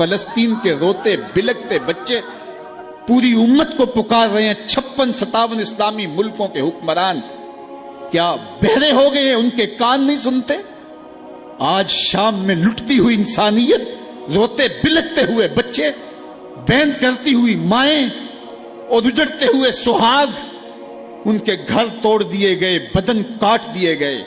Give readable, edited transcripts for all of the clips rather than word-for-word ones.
فلسطین کے روتے بلکتے بچے پوری امت کو پکار رہے ہیں. 56-57 اسلامی ملکوں کے حکمران کیا بہرے ہو گئے ہیں؟ ان کے کان نہیں سنتے؟ آج شام میں لٹتی ہوئی انسانیت، روتے بلکتے ہوئے بچے، بین کرتی ہوئی مائیں اور اجڑتے ہوئے سہاگ، ان کے گھر توڑ دیے گئے، بدن کاٹ دیے گئے.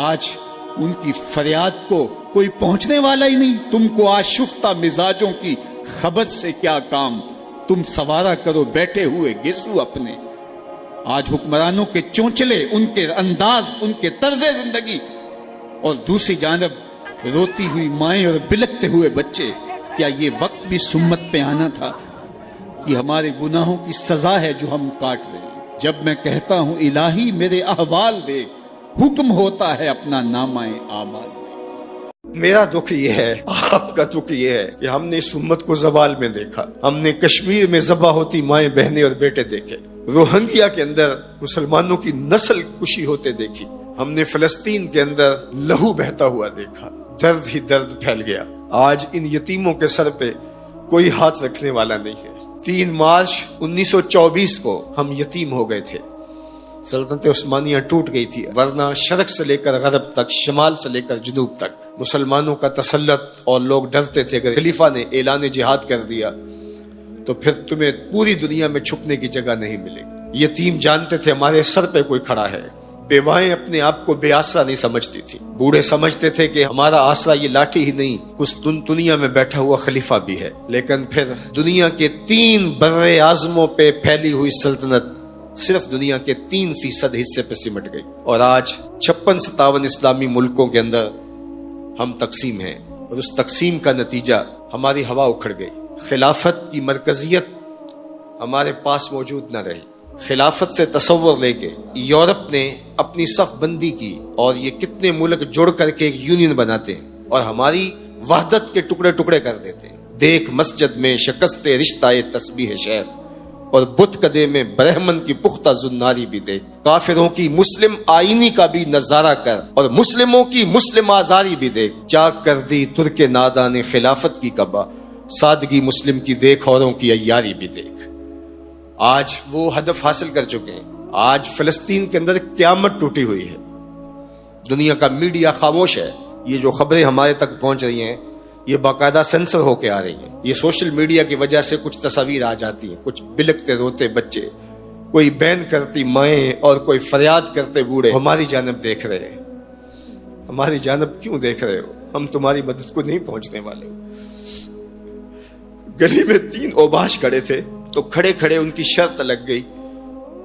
آج ان کی فریاد کو کوئی پہنچنے والا ہی نہیں. تم کو آشفتہ مزاجوں کی خبر سے کیا کام؟ تم سوارا کرو بیٹھے ہوئے گیسو اپنے. آج حکمرانوں کے چونچلے، ان کے انداز، ان کے طرز زندگی، اور دوسری جانب روتی ہوئی مائیں اور بلکتے ہوئے بچے. کیا یہ وقت بھی سمت پہ آنا تھا؟ یہ ہمارے گناہوں کی سزا ہے جو ہم کاٹ رہے ہیں. جب میں کہتا ہوں الہی میرے احوال دیکھ، حکم ہوتا ہے اپنا نامہ اعمال. میرا دکھ یہ ہے، آپ کا دکھ یہ ہے کہ ہم نے اس امت کو زوال میں دیکھا. ہم نے کشمیر میں ذبح ہوتی مائیں، بہنیں اور بیٹے دیکھے. روہنگیا کے اندر مسلمانوں کی نسل کشی ہوتے دیکھی. ہم نے فلسطین کے اندر لہو بہتا ہوا دیکھا. درد ہی درد پھیل گیا. آج ان یتیموں کے سر پہ کوئی ہاتھ رکھنے والا نہیں ہے. 3 مارچ 1924 کو ہم یتیم ہو گئے تھے. سلطنت عثمانیہ ٹوٹ گئی تھی، ورنہ شرق سے لے کر غرب تک، شمال سے لے کر جنوب تک مسلمانوں کا تسلط، اور لوگ ڈرتے تھے کہ خلیفہ نے اعلان جہاد کر دیا تو پھر تمہیں پوری دنیا میں چھپنے کی جگہ نہیں ملے گی. یتیم جانتے تھے ہمارے سر پہ کوئی کھڑا ہے. بیوائیں اپنے آپ کو بے آسرا نہیں سمجھتی تھی. بوڑھے سمجھتے تھے کہ ہمارا آسرا یہ لاٹھی ہی نہیں، کچھ دنیا میں بیٹھا ہوا خلیفہ بھی ہے. لیکن پھر دنیا کے 3 بر اعظموں پہ پھیلی ہوئی سلطنت صرف دنیا کے 3% حصے پہ سمٹ گئی. اور آج 56-57 اسلامی ملکوں کے اندر ہم تقسیم ہیں، اور اس تقسیم کا نتیجہ ہماری ہوا اکھڑ گئی. خلافت کی مرکزیت ہمارے پاس موجود نہ رہی. خلافت سے تصور لے کے یورپ نے اپنی صف بندی کی، اور یہ کتنے ملک جڑ کر کے ایک یونین بناتے ہیں اور ہماری وحدت کے ٹکڑے ٹکڑے کر دیتے ہیں. دیکھ مسجد میں شکست رشتہ تسبیح شیخ، اور بت کدے میں برہمن کی پختہ زناری بھی دیکھ. کافروں کی مسلم آئینی کا بھی نظارہ کر، اور مسلموں کی مسلم آزاری بھی دیکھ. چاک کر دی ترک نادان خلافت کی کعبہ، سادگی مسلم کی دیکھ، اوروں کی عیاری بھی دیکھ. آج وہ ہدف حاصل کر چکے ہیں. آج فلسطین کے اندر قیامت ٹوٹی ہوئی ہے. دنیا کا میڈیا خاموش ہے. یہ جو خبریں ہمارے تک پہنچ رہی ہیں یہ باقاعدہ سینسر ہو کے آ رہی ہیں. یہ سوشل میڈیا کی وجہ سے کچھ تصاویر آ جاتی ہیں، کچھ بلکتے روتے بچے، کوئی بین کرتی مائیں اور کوئی فریاد کرتے بوڑھے ہماری جانب دیکھ رہے ہیں. ہماری جانب کیوں دیکھ رہے ہو؟ ہم تمہاری مدد کو نہیں پہنچنے والے. گلی میں 3 اوباش کھڑے تھے تو کھڑے کھڑے ان کی شرط لگ گئی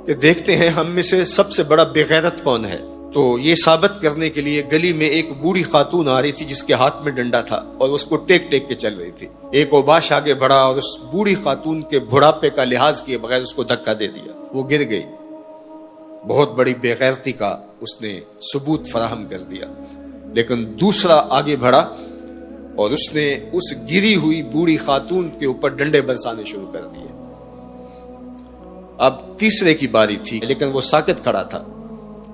کہ دیکھتے ہیں ہم میں سے سب سے بڑا بے غیرت کون ہے. تو یہ ثابت کرنے کے لیے گلی میں ایک بوڑھی خاتون آ رہی تھی جس کے ہاتھ میں ڈنڈا تھا اور اس کو ٹیک ٹیک کے چل رہی تھی. ایک اوباش آگے بڑھا اور اس بوڑھی خاتون کے بڑھاپے کا لحاظ کیے بغیر اس کو دھکا دے دیا. وہ گر گئی. بہت بڑی بے غیرتی کا اس نے ثبوت فراہم کر دیا. لیکن دوسرا آگے بڑھا اور اس نے اس گری ہوئی بوڑھی خاتون کے اوپر ڈنڈے برسانے شروع کر دیے. اب تیسرے کی باری تھی لیکن وہ ساکت کھڑا تھا،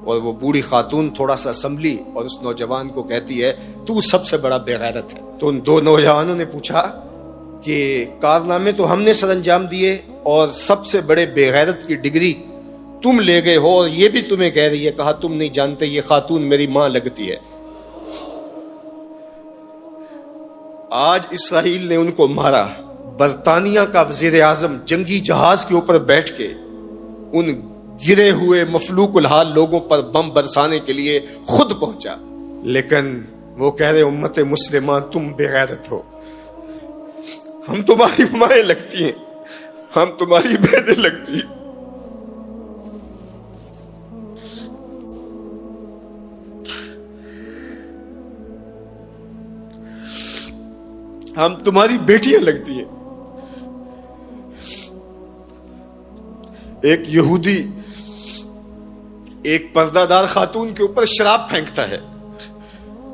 اور وہ بوڑھی خاتون تھوڑا سا سنبھلی اور اس نوجوان کو کہتی ہے تو سب سے بڑا بے غیرت ہے. تو ان 2 نوجوانوں نے پوچھا کہ کارنامے تو ہم نے سر انجام دیے اور سب سے بڑے بے غیرت کی ڈگری تم لے گئے ہو، اور یہ بھی تمہیں کہہ رہی ہے. کہا تم نہیں جانتے یہ خاتون میری ماں لگتی ہے. آج اسرائیل نے ان کو مارا. برطانیہ کا وزیر اعظم جنگی جہاز کے اوپر بیٹھ کے ان گرے ہوئے مفلوق الحال لوگوں پر بم برسانے کے لیے خود پہنچا. لیکن وہ کہہ رہے امت مسلمہ تم بے غیرت ہو. ہم تمہاری مائیں لگتی ہیں، ہم تمہاری بہنیں لگتی ہیں. ہم تمہاری بیٹیاں لگتی ہیں. ایک یہودی ایک پردہ دار خاتون کے اوپر شراب پھینکتا ہے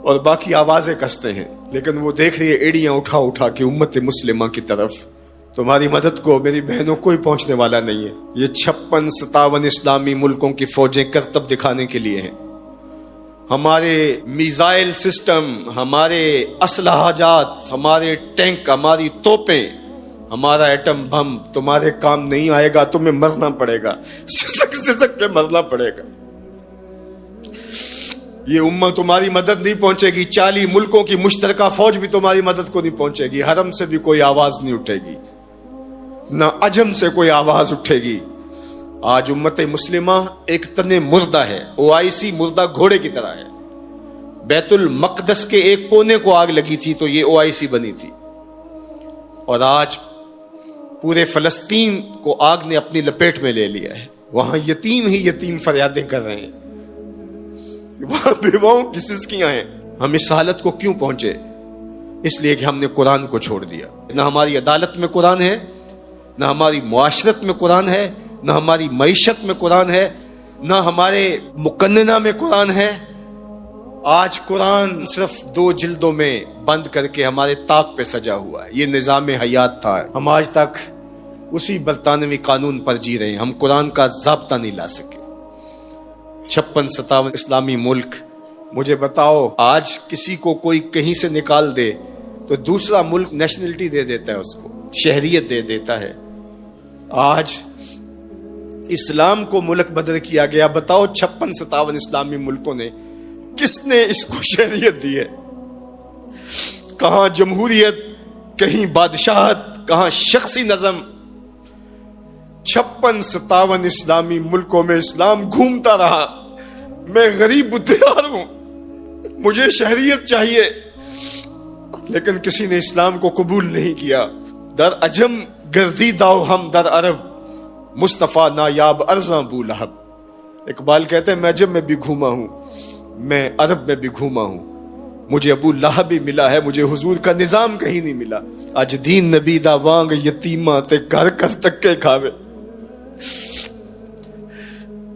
اور باقی آوازیں کستے ہیں، لیکن وہ دیکھ رہی ہے ایڑیاں اٹھا اٹھا کے امت مسلمہ کی طرف. تمہاری مدد کو میری بہنوں کوئی پہنچنے والا نہیں ہے. یہ 56-57 اسلامی ملکوں کی فوجیں کرتب دکھانے کے لیے ہیں. ہمارے میزائل سسٹم، ہمارے اسلحہ جات، ہمارے ٹینک، ہماری توپیں، ہمارا ایٹم بم تمہارے کام نہیں آئے گا، تمہیں مرنا پڑے گا، سسک سسک کے مرنا پڑے گا۔ یہ امت تمہاری مدد نہیں پہنچے گی، 40 ملکوں کی مشترکہ فوج بھی تمہاری مدد کو نہیں پہنچے گی، حرم سے بھی کوئی آواز نہیں اٹھے گی، نہ عجم سے کوئی آواز اٹھے گی۔ آج امت مسلمہ ایک تن مردہ ہے، OIC مردہ گھوڑے کی طرح ہے۔ بیت المقدس کے ایک کونے کو آگ لگی تھی تو یہ OIC بنی تھی، اور آج پورے فلسطین کو آگ نے اپنی لپیٹ میں لے لیا ہے۔ وہاں یتیم ہی یتیم فریادیں کر رہے ہیں، وہاں بیواؤں کی سسکیاں ہیں۔ ہم اس حالت کو کیوں پہنچے؟ اس لیے کہ ہم نے قرآن کو چھوڑ دیا۔ نہ ہماری عدالت میں قرآن ہے، نہ ہماری معاشرت میں قرآن ہے، نہ ہماری معیشت میں قرآن ہے، نہ ہمارے مقننہ میں قرآن ہے۔ آج قرآن صرف 2 جلدوں میں بند کر کے ہمارے طاق پہ سجا ہوا ہے۔ یہ نظام حیات تھا، ہم آج تک اسی برطانوی قانون پر جی رہے ہیں، ہم قرآن کا ضابطہ نہیں لا سکے۔ 56-57 اسلامی ملک، مجھے بتاؤ آج کسی کو کوئی کہیں سے نکال دے تو دوسرا ملک نیشنلٹی دے دیتا ہے، اس کو شہریت دے دیتا ہے۔ آج اسلام کو ملک بدر کیا گیا، بتاؤ 56-57 اسلامی ملکوں نے کس نے اس کو شہریت دی ہے؟ کہاں جمہوریت، کہیں بادشاہت، کہاں شخصی نظم۔ 56-57 اسلامی ملکوں میں اسلام گھومتا رہا۔ میں غریب الدیار ہوں، مجھے شہریت چاہیے، لیکن کسی نے اسلام کو قبول نہیں کیا۔ در عجم گردیدہ ہم در عرب، مصطفیٰ نایاب ارزاں بو لہب۔ اقبال کہتے ہیں میں عجم میں بھی گھوما ہوں، میں عرب میں بھی گھوما ہوں، مجھے ابو لہب بھی ملا ہے، مجھے حضور کا نظام کہیں نہیں ملا۔ اج دین نبی دا وانگ یتیماں تے گھر کر تکے کھاوے۔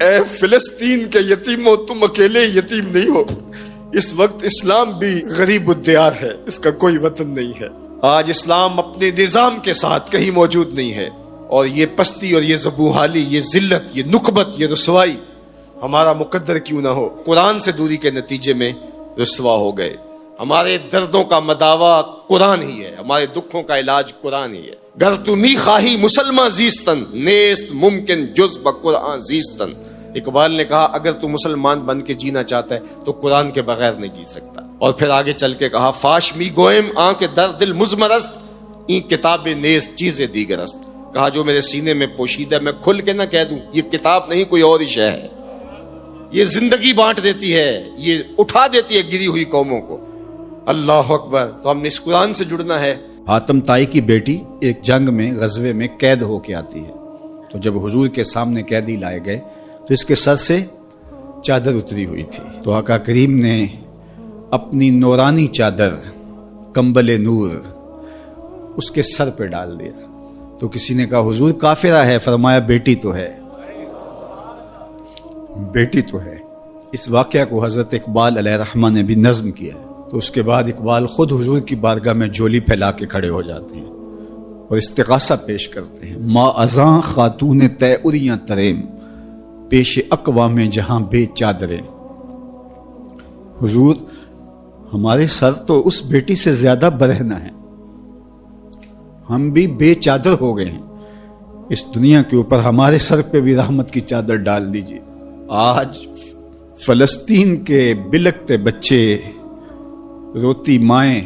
اے فلسطین کے یتیموں، تم اکیلے یتیم نہیں ہو، اس وقت اسلام بھی غریب الدیار ہے، اس کا کوئی وطن نہیں ہے۔ آج اسلام اپنے نظام کے ساتھ کہیں موجود نہیں ہے، اور یہ پستی اور یہ زبوحالی، یہ ذلت، یہ نکبت، یہ رسوائی ہمارا مقدر کیوں نہ ہو، قرآن سے دوری کے نتیجے میں رسوا ہو گئے۔ ہمارے دردوں کا مداوا قرآن ہی ہے، ہمارے دکھوں کا علاج قرآن ہی ہے۔ گر تو می خواہی مسلمان زیستن، نیست ممکن جز بقرآن زیستن۔ اقبال نے کہا اگر تو مسلمان بن کے جینا چاہتا ہے تو قرآن کے بغیر نہیں جی سکتا۔ اور پھر آگے چل کے کہا فاش می گوئم آن کے در دل مزمرست، این کتاب نیست چیز دیگرست۔ کہا جو میرے سینے میں پوشیدہ میں کھل کے نہ کہہ دوں، یہ کتاب نہیں کوئی اور ہی شے ہے، یہ زندگی بانٹ دیتی ہے، یہ اٹھا دیتی ہے گری ہوئی قوموں کو۔ اللہ اکبر۔ تو ہم نے اس قرآن سے جڑنا ہے۔ حاتم طائی کی بیٹی ایک جنگ میں غزوے میں قید ہو کے آتی ہے، تو جب حضور کے سامنے قیدی لائے گئے تو اس کے سر سے چادر اتری ہوئی تھی، تو آقا کریم نے اپنی نورانی چادر، کمبل نور، اس کے سر پہ ڈال دیا۔ تو کسی نے کہا حضور کافرہ ہے، فرمایا بیٹی تو ہے، بیٹی تو ہے۔ اس واقعہ کو حضرت اقبال علیہ الرحمہ نے بھی نظم کیا ہے۔ تو اس کے بعد اقبال خود حضور کی بارگاہ میں جولی پھیلا کے کھڑے ہو جاتے ہیں اور استغاثہ پیش کرتے ہیں۔ ما ازاں خاتون تیعریاں تریم، پیش اقوام جہاں بے چادریں۔ حضور ہمارے سر تو اس بیٹی سے زیادہ برہنہ ہیں، ہم بھی بے چادر ہو گئے ہیں، اس دنیا کے اوپر ہمارے سر پہ بھی رحمت کی چادر ڈال دیجیے۔ آج فلسطین کے بلکتے بچے، روتی مائیں،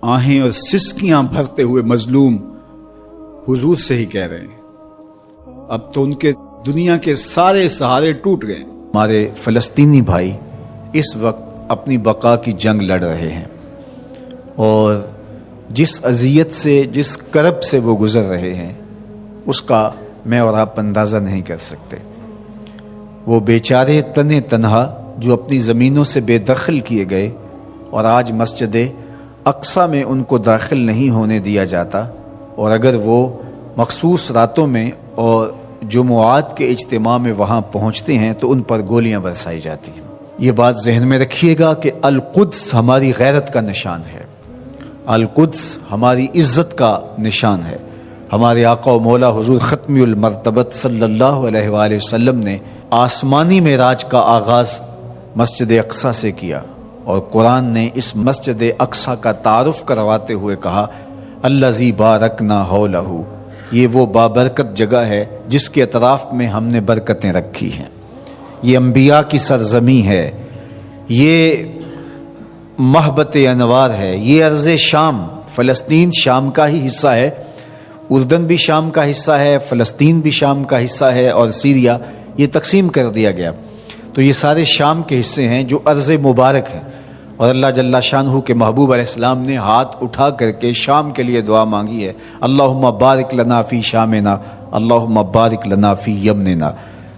آہیں اور سسکیاں بھرتے ہوئے مظلوم حضور سے ہی کہہ رہے ہیں۔ اب تو ان کے دنیا کے سارے سہارے ٹوٹ گئے۔ ہمارے فلسطینی بھائی اس وقت اپنی بقا کی جنگ لڑ رہے ہیں، اور جس اذیت سے، جس کرب سے وہ گزر رہے ہیں، اس کا میں اور آپ اندازہ نہیں کر سکتے۔ وہ بیچارے تنے تنہا جو اپنی زمینوں سے بے دخل کیے گئے، اور آج مسجد اقصیٰ میں ان کو داخل نہیں ہونے دیا جاتا، اور اگر وہ مخصوص راتوں میں اور جمعات کے اجتماع میں وہاں پہنچتے ہیں تو ان پر گولیاں برسائی جاتی ہیں۔ یہ بات ذہن میں رکھیے گا کہ القدس ہماری غیرت کا نشان ہے، القدس ہماری عزت کا نشان ہے۔ ہمارے آقا و مولا حضور ختمی المرتبت صلی اللہ علیہ وآلہ وسلم نے آسمانی معراج کا آغاز مسجد اقصیٰ سے کیا، اور قرآن نے اس مسجد اقصیٰ کا تعارف کرواتے ہوئے کہا الذی بارکنا حولہ، یہ وہ بابرکت جگہ ہے جس کے اطراف میں ہم نے برکتیں رکھی ہیں۔ یہ انبیاء کی سرزمین ہے، یہ محبت انوار ہے، یہ ارض شام، فلسطین شام کا ہی حصہ ہے، اردن بھی شام کا حصہ ہے، فلسطین بھی شام کا حصہ ہے، اور سیریا یہ تقسیم کر دیا گیا۔ تو یہ سارے شام کے حصے ہیں جو ارض مبارک ہیں، اور اللہ جل شانہ کے محبوب علیہ السلام نے ہاتھ اٹھا کر کے شام کے لیے دعا مانگی ہے، اللہم بارک لنا فی شامنا، اللہم بارک لنا فی یمننا۔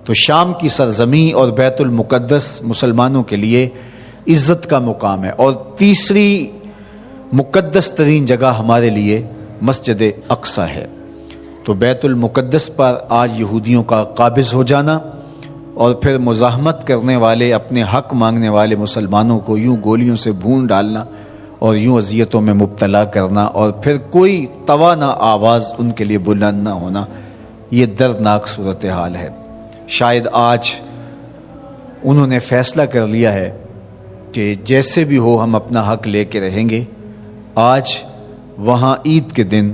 تو شام کی سرزمین اور بیت المقدس مسلمانوں کے لیے عزت کا مقام ہے۔ اور تیسری مقدس ترین جگہ ہمارے لیے مسجد اقصیٰ ہے۔ تو بیت المقدس پر آج یہودیوں کا قابض ہو جانا، اور پھر مزاحمت کرنے والے، اپنے حق مانگنے والے مسلمانوں کو یوں گولیوں سے بھون ڈالنا اور یوں اذیتوں میں مبتلا کرنا، اور پھر کوئی توانا آواز ان کے لیے بلند نہ ہونا، یہ دردناک صورتحال ہے۔ شاید آج انہوں نے فیصلہ کر لیا ہے کہ جیسے بھی ہو ہم اپنا حق لے کے رہیں گے۔ آج وہاں عید کے دن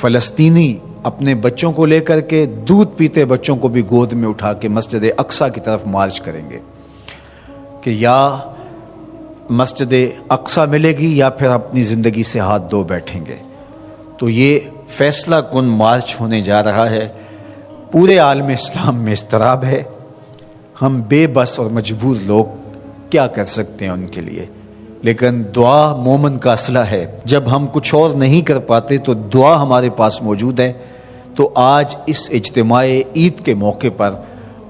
فلسطینی اپنے بچوں کو لے کر کے، دودھ پیتے بچوں کو بھی گود میں اٹھا کے مسجد اقصیٰ کی طرف مارچ کریں گے کہ یا مسجد اقصیٰ ملے گی یا پھر اپنی زندگی سے ہاتھ دھو بیٹھیں گے۔ تو یہ فیصلہ کن مارچ ہونے جا رہا ہے۔ پورے عالم اسلام میں اضطراب ہے، ہم بے بس اور مجبور لوگ کیا کر سکتے ہیں ان کے لیے، لیکن دعا مومن کا اسلحہ ہے۔ جب ہم کچھ اور نہیں کر پاتے تو دعا ہمارے پاس موجود ہے۔ تو آج اس اجتماع عید کے موقع پر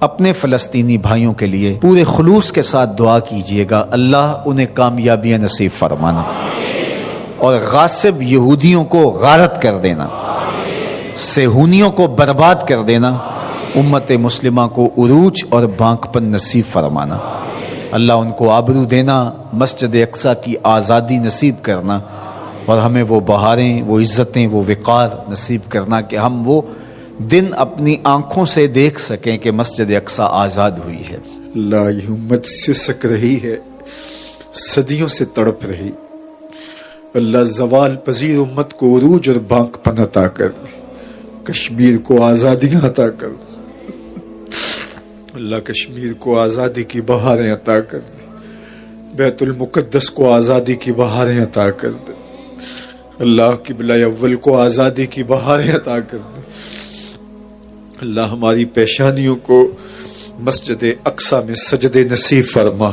اپنے فلسطینی بھائیوں کے لیے پورے خلوص کے ساتھ دعا کیجیے گا، اللہ انہیں کامیابیاں نصیب فرمانا اور غاصب یہودیوں کو غارت کر دینا، صہیونیوں کو برباد کر دینا، امت مسلمہ کو عروج اور بانکپن نصیب فرمانا، اللہ ان کو آبرو دینا، مسجد اقصیٰ کی آزادی نصیب کرنا، اور ہمیں وہ بہاریں، وہ عزتیں، وہ وقار نصیب کرنا کہ ہم وہ دن اپنی آنکھوں سے دیکھ سکیں کہ مسجد اقصیٰ آزاد ہوئی ہے۔ اللہ یہ امت سسک رہی ہے، صدیوں سے تڑپ رہی، اللہ زوال پذیر امت کو عروج اور بانک پن عطا کر دے، کشمیر کو آزادیاں عطا کر دے، اللہ کشمیر کو آزادی کی بہاریں عطا کر دے، بیت المقدس کو آزادی کی بہاریں عطا کر دے، اللہ قبلہ اول کو آزادی کی بہاریں عطا کر دے، اللہ ہماری پیشانیوں کو مسجد اقصیٰ میں سجدے نصیب فرما،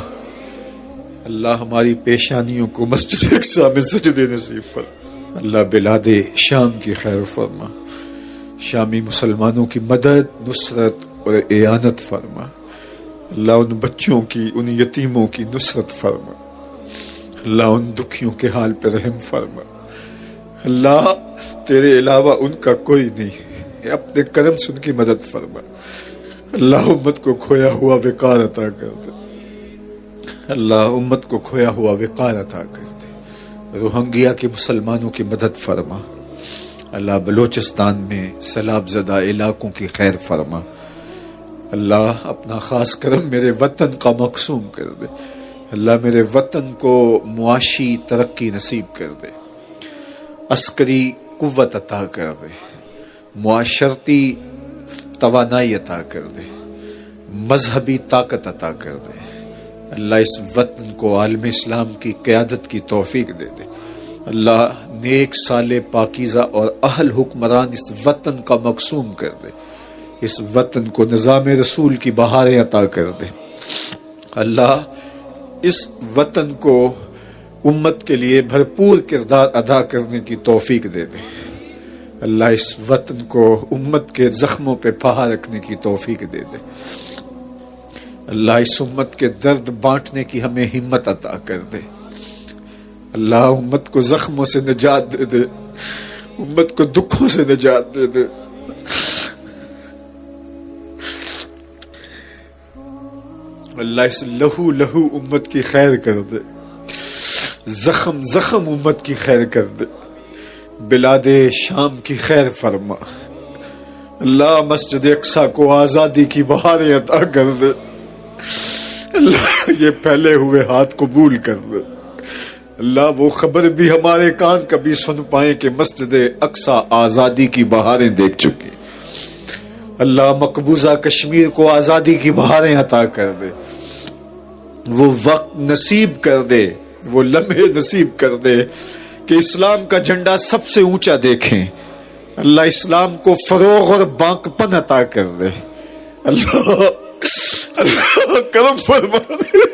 اللہ ہماری پیشانیوں کو مسجد اقصیٰ میں سجدے نصیب فرما، اللہ بلاد شام کی خیر فرما، شامی مسلمانوں کی مدد، نصرت اور اعانت فرما، اللہ ان بچوں کی، ان یتیموں کی نصرت فرما، اللہ ان دکھیوں کے حال پہ رحم فرما، اللہ تیرے علاوہ ان کا کوئی نہیں، اپنے کرم سے ان کی مدد فرما، اللہ امت کو کھویا ہوا وقار عطا کر دے، اللہ امت کو کھویا ہوا وقار عطا کر دے، روہنگیا کے مسلمانوں کی مدد فرما، اللہ بلوچستان میں سیلاب زدہ علاقوں کی خیر فرما، اللہ اپنا خاص کرم میرے وطن کا مقسوم کر دے، اللہ میرے وطن کو معاشی ترقی نصیب کر دے، عسکری قوت عطا کر دے، معاشرتی توانائی عطا کر دے، مذہبی طاقت عطا کر دے، اللہ اس وطن کو عالم اسلام کی قیادت کی توفیق دے دے، اللہ نیک صالح پاکیزہ اور اہل حکمران اس وطن کا مقسوم کر دے، اس وطن کو نظام رسول کی بہاریں عطا کر دے، اللہ اس وطن کو امت کے لیے بھرپور کردار ادا کرنے کی توفیق دے دے، اللہ اس وطن کو امت کے زخموں پہ پہا رکھنے کی توفیق دے دے، اللہ اس امت کے درد بانٹنے کی ہمیں ہمت عطا کر دے، اللہ امت کو زخموں سے نجات دے دے، امت کو دکھوں سے نجات دے دے، اللہ اس لہو لہو امت کی خیر کر دے، زخم زخم امت کی خیر کر دے، بلاد شام کی خیر فرما، اللہ مسجد اقصیٰ کو آزادی کی بہاریں عطا کر دے، اللہ یہ پھیلے ہوئے ہاتھ قبول کر لے. اللہ وہ خبر بھی ہمارے کان کبھی سن پائیں کہ مسجد اقصی آزادی کی بہاریں دیکھ چکی. اللہ مقبوضہ کشمیر کو آزادی کی بہاریں عطا کر دے. وہ وقت نصیب کر دے, وہ لمحے نصیب کر دے کہ اسلام کا جھنڈا سب سے اونچا دیکھیں. اللہ اسلام کو فروغ اور بانکپن عطا کر دے. اللہ اللہ کرم فرما دے.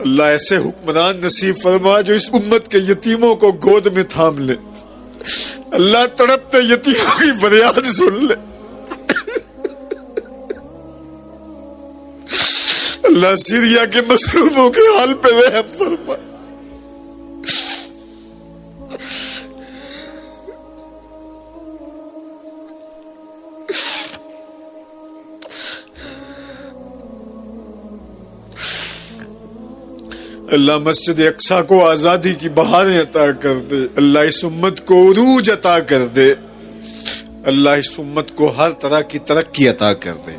اللہ ایسے حکمران نصیب فرما جو اس امت کے یتیموں کو گود میں تھام لے. اللہ تڑپتے یتیموں کی فریاد سن لے. اللہ سیریا کے مظلوموں کے حال پہ رحم فرما. اللہ مسجد اقصی کو آزادی کی بہاریں عطا کر دے. اللہ اس امت کو عروج عطا کر دے. اللہ اس امت کو ہر طرح کی ترقی عطا کر دے.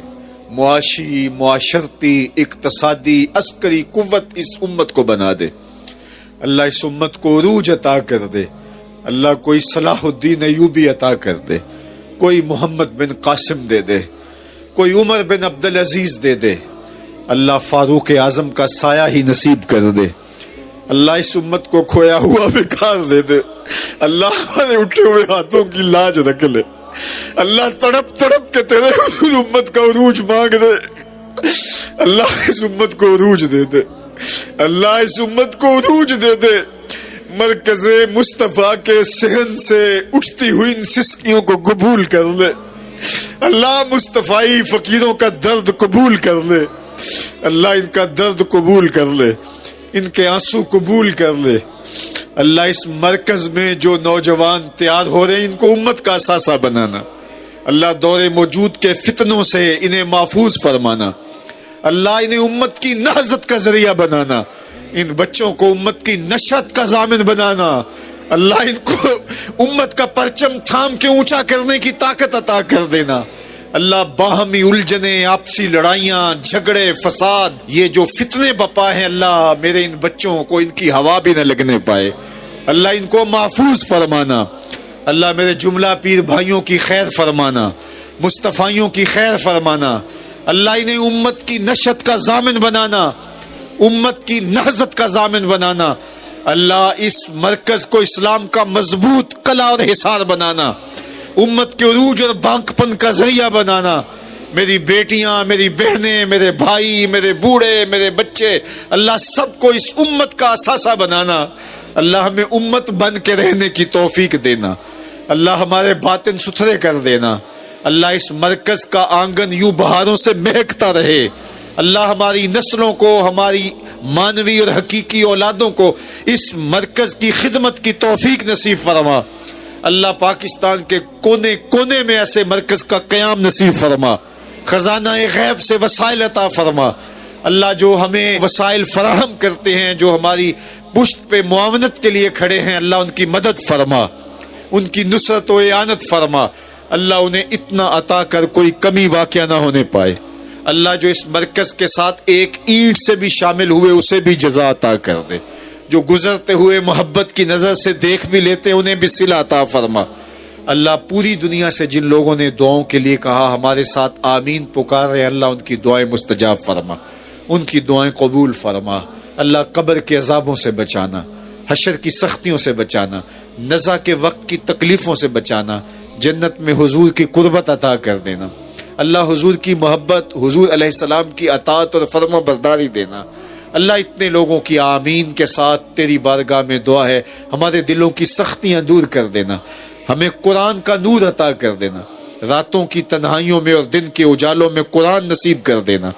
معاشی, معاشرتی, اقتصادی, عسکری قوت اس امت کو بنا دے. اللہ اس امت کو عروج عطا کر دے. اللہ کوئی صلاح الدین ایوبی عطا کر دے, کوئی محمد بن قاسم دے دے, کوئی عمر بن عبدالعزیز دے دے. اللہ فاروق اعظم کا سایہ ہی نصیب کر دے. اللہ اس امت کو کھویا ہوا وقار دے دے. اللہ ہمارے اٹھے ہوئے ہاتھوں کی لاج رکھ لے. اللہ تڑپ تڑپ کے تیرے امت کا عروج مانگ دے. اللہ اس امت کو عروج دے دے. اللہ اس امت کو عروج دے دے. مرکز مصطفیٰ کے صحن سے اٹھتی ہوئی ان سسکیوں کو قبول کر لے. اللہ مصطفائی فقیروں کا درد قبول کر لے. اللہ ان کا درد قبول کر لے, ان کے آنسو قبول کر لے. اللہ اس مرکز میں جو نوجوان تیار ہو رہے ہیں ان کو امت کا اثاثہ بنانا. اللہ دور موجود کے فتنوں سے انہیں محفوظ فرمانا. اللہ انہیں امت کی نہضت کا ذریعہ بنانا. ان بچوں کو امت کی نشت کا ضامن بنانا. اللہ ان کو امت کا پرچم تھام کے اونچا کرنے کی طاقت عطا کر دینا. اللہ باہمی الجھنیں, آپسی لڑائیاں, جھگڑے, فساد, یہ جو فتنے بپا ہیں, اللہ میرے ان بچوں کو ان کی ہوا بھی نہ لگنے پائے. اللہ ان کو محفوظ فرمانا. اللہ میرے جملہ پیر بھائیوں کی خیر فرمانا, مصطفیوں کی خیر فرمانا. اللہ انہیں امت کی نشت کا ضامن بنانا, امت کی نہضت کا ضامن بنانا. اللہ اس مرکز کو اسلام کا مضبوط قلعہ اور حصار بنانا, امت کے عروج اور بانکپن کا ذریعہ بنانا. میری بیٹیاں, میری بہنیں, میرے بھائی, میرے بوڑھے, میرے بچے, اللہ سب کو اس امت کا اثاثہ بنانا. اللہ ہمیں امت بن کے رہنے کی توفیق دینا. اللہ ہمارے باطن ستھرے کر دینا. اللہ اس مرکز کا آنگن یوں بہاروں سے مہکتا رہے. اللہ ہماری نسلوں کو, ہماری مانوی اور حقیقی اولادوں کو اس مرکز کی خدمت کی توفیق نصیب فرما. اللہ پاکستان کے کونے کونے میں ایسے مرکز کا قیام نصیب فرما. خزانہ غیب سے وسائل عطا فرما. اللہ جو ہمیں وسائل فراہم کرتے ہیں, جو ہماری پشت پہ معاونت کے لیے کھڑے ہیں, اللہ ان کی مدد فرما, ان کی نصرت و اعانت فرما. اللہ انہیں اتنا عطا کر کوئی کمی واقع نہ ہونے پائے. اللہ جو اس مرکز کے ساتھ ایک اینٹ سے بھی شامل ہوئے اسے بھی جزا عطا کر دے. جو گزرتے ہوئے محبت کی نظر سے دیکھ بھی لیتے انہیں بھی صلہ عطا فرما. اللہ پوری دنیا سے جن لوگوں نے دعاؤں کے لیے کہا ہمارے ساتھ آمین پکار رہے, اللہ ان کی دعائیں مستجاب فرما, ان کی دعائیں قبول فرما. اللہ قبر کے عذابوں سے بچانا, حشر کی سختیوں سے بچانا, نزا کے وقت کی تکلیفوں سے بچانا, جنت میں حضور کی قربت عطا کر دینا. اللہ حضور کی محبت, حضور علیہ السلام کی اطاعت اور فرما برداری دینا. اللہ اتنے لوگوں کی آمین کے ساتھ تیری بارگاہ میں دعا ہے, ہمارے دلوں کی سختیاں دور کر دینا, ہمیں قرآن کا نور عطا کر دینا, راتوں کی تنہائیوں میں اور دن کے اجالوں میں قرآن نصیب کر دینا,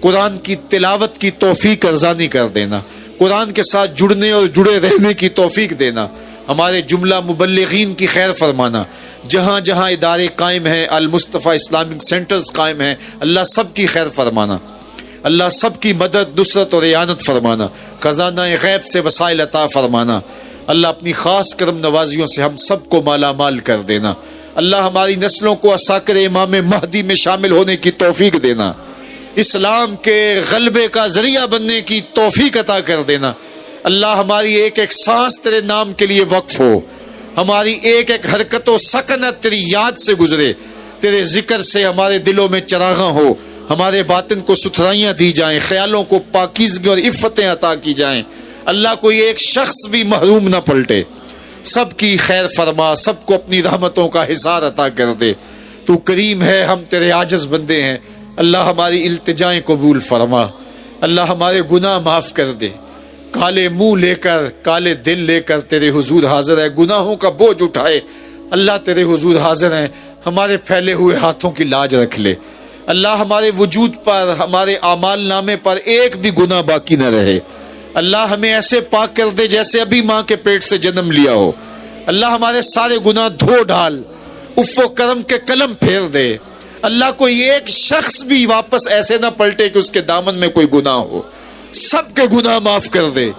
قرآن کی تلاوت کی توفیق ارزانی کر دینا, قرآن کے ساتھ جڑنے اور جڑے رہنے کی توفیق دینا. ہمارے جملہ مبلغین کی خیر فرمانا, جہاں جہاں ادارے قائم ہیں, المصطفیٰ اسلامک سینٹرز قائم ہیں, اللہ سب کی خیر فرمانا. اللہ سب کی مدد، نصرت اور اعانت فرمانا، خزانہ غیب سے وسائل عطا فرمانا، اللہ اپنی خاص کرم نوازیوں سے ہم سب کو مالا مال کر دینا، اللہ ہماری نسلوں کو عساکر امام مہدی میں شامل ہونے کی توفیق دینا، اسلام کے غلبے کا ذریعہ بننے کی توفیق عطا کر دینا، اللہ ہماری ایک ایک سانس تیرے نام کے لیے وقف ہو، ہماری ایک ایک حرکت و سکنت تیری یاد سے گزرے، تیرے ذکر سے ہمارے دلوں میں چراغاں ہو، ہمارے باطن کو ستھرائیاں دی جائیں، خیالوں کو پاکیزگی اور عفتیں عطا کی جائیں، اللہ کوئی ایک شخص بھی محروم نہ پلٹے، سب کی خیر فرما، سب کو اپنی رحمتوں کا حصار عطا کر دے، تو کریم ہے، ہم تیرے عاجز بندے ہیں، اللہ ہماری التجائیں قبول فرما، اللہ ہمارے گناہ معاف کر دے، کالے منہ لے کر، کالے دل لے کر تیرے حضور حاضر ہے، گناہوں کا بوجھ اٹھائے، اللہ تیرے حضور حاضر ہیں، ہمارے پھیلے ہوئے ہاتھوں کی لاج رکھ لے، اللہ ہمارے وجود پر، ہمارے اعمال نامے پر ایک بھی گناہ باقی نہ رہے، اللہ ہمیں ایسے پاک کر دے جیسے ابھی ماں کے پیٹ سے جنم لیا ہو، اللہ ہمارے سارے گناہ دھو ڈال، عفو و کرم کے قلم پھیر دے، اللہ کوئی ایک شخص بھی واپس ایسے نہ پلٹے کہ اس کے دامن میں کوئی گناہ ہو، سب کے گناہ معاف کر دے،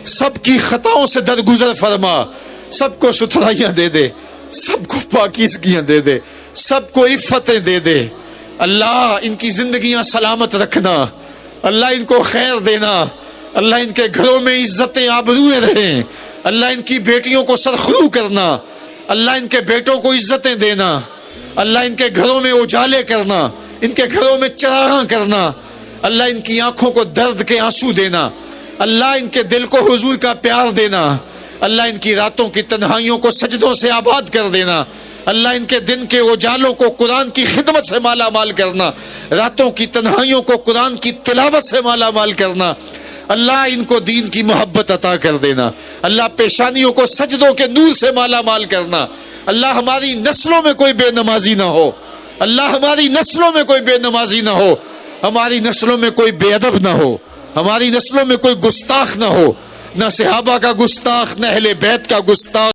سب کی خطاؤں سے درگزر فرما، سب کو ستھرائیاں دے دے، سب کو پاکیزگیاں دے دے، سب کو عفتیں دے دے، اللہ ان کی زندگیاں سلامت رکھنا، اللہ ان کو خیر دینا، اللہ ان کے گھروں میں عزتیں آبروئیں رہیں، اللہ ان کی بیٹیوں کو سرخرو کرنا، اللہ ان کے بیٹوں کو عزتیں دینا، اللہ ان کے گھروں میں اجالے کرنا، ان کے گھروں میں چراغاں کرنا، اللہ ان کی آنکھوں کو درد کے آنسو دینا، اللہ ان کے دل کو حضور کا پیار دینا، اللہ ان کی راتوں کی تنہائیوں کو سجدوں سے آباد کر دینا، اللہ ان کے دن کے اجالوں کو قرآن کی خدمت سے مالا مال کرنا، راتوں کی تنہائیوں کو قرآن کی تلاوت سے مالا مال کرنا، اللہ ان کو دین کی محبت عطا کر دینا، اللہ پیشانیوں کو سجدوں کے نور سے مالا مال کرنا، اللہ ہماری نسلوں میں کوئی بے نمازی نہ ہو، اللہ ہماری نسلوں میں کوئی بے نمازی نہ ہو، ہماری نسلوں میں کوئی بے ادب نہ ہو، ہماری نسلوں میں کوئی گستاخ نہ ہو، نہ صحابہ کا گستاخ، نہ اہل بیت کا گستاخ،